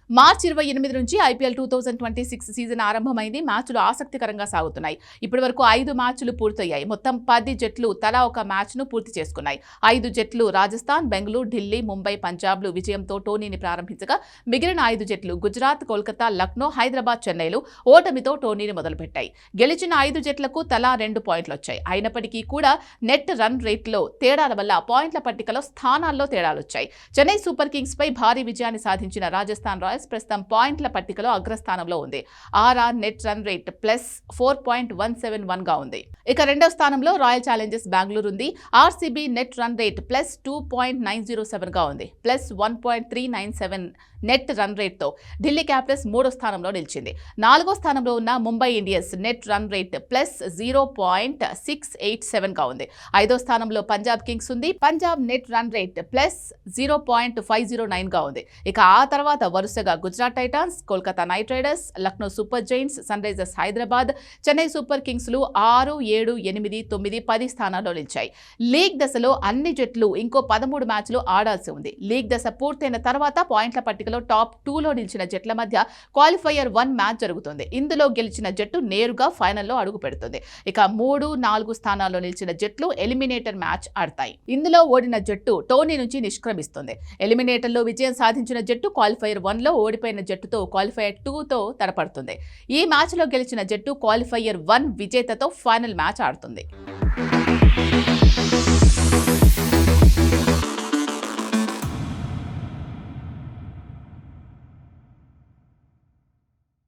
మార్చి 28 నుంచి IPL 2026 season ఆరంభమైంది. మ్యాచ్లు ఆసక్తికరంగా సాగుతున్నాయి. ఇప్పటి వరకు 5 మ్యాచ్లు పూర్తయ్యాయి. మొత్తం 10 జట్లు తలా ఒక మ్యాచ్ను పూర్తి చేసుకున్నాయి. 5 జట్లు రాజస్థాన్, బెంగళూరు, ఢిల్లీ, ముంబై, పంజాబ్లు విజయంతో టోర్నీని ప్రారంభించగా మిగిలిన 5 జట్లు గుజరాత్, కోల్కతా, లక్నో, హైదరాబాద్, చెన్నైలు ఓటమితో టోర్నీని మొదలుపెట్టాయి. గెలిచిన 5 జట్లకు తలా 2 పాయింట్లు వచ్చాయి. అయినప్పటికీ కూడా నెట్ రన్ రేట్లో తేడాల వల్ల పాయింట్ల పట్టికలో స్థానాల్లో తేడాలొచ్చాయి. చెన్నై సూపర్ కింగ్స్ పై భారీ విజయాన్ని సాధించిన రాజస్థాన్ రాయల్స్ ప్రస్తుతం పాయింట్ల పట్టికలో అగ్రస్థానంలో ఉంది. ఆర్ఆర్ నెట్ రన్ రేట్ +4.171 గా ఉంది. ఇక రెండవ స్థానంలో రాయల్ ఛాలెంజర్స్ బెంగళూరు ఉంది. ఆర్సీబీ నెట్ రన్ రేట్ +2.907 గా ఉంది. +1.397 నెట్ రన్ రేట్తో ఢిల్లీ క్యాపిటల్స్ మూడో స్థానంలో నిలిచింది. 4వ స్థానంలో ఉన్న Mumbai Indians net run rate +0.687 గా ఉంది. 5వ స్థానంలో పంజాబ్ కింగ్స్ ఉంది. పంజాబ్ నెట్ రన్ రేట్ +0.509 గా ఉంది. ఇక ఆ తర్వాత వరుసగా Gujarat Titans, Kolkata Knight Riders, Lucknow Super Giants, Sunrisers Hyderabad, Chennai Super కింగ్స్లు 6, 7, 8, 9, 10 స్థానాల్లో నిలిచాయి. లీగ్ దశలో అన్ని జట్లు ఇంకో 13 మ్యాచ్లు ఆడాల్సి ఉంది. లీగ్ దశ పూర్తయిన తర్వాత పాయింట్ల పట్టికలో టాప్ 2లో నిలిచిన జట్ల మధ్య క్వాలిఫైయర్ 1 మ్యాచ్ జరుగుతుంది. ఇందులో గెలిచిన జట్టు నేరుగా ఫైనల్లో అడుగు పెడుతుంది. ఇక 3, 4 స్థానాల్లో నిలిచిన జట్లు ఎలిమినేటర్ మ్యాచ్ ఆడతాయి. ఇందులో ఓడిన జట్టు టోర్నీ నుంచి నిష్క్రమిస్తుంది. ఎలిమినేటర్లో విజయం సాధించిన జట్టు క్వాలిఫైయర్ 1లో, ఓడిపోయిన జట్టుతో క్వాలిఫైయర్ 2తో తలపడుతుంది. ఈ మ్యాచ్లో గెలిచిన జట్టు క్వాలిఫైయర్ 1 విజేతతో ఫైనల్ మ్యాచ్ ఆడుతుంది.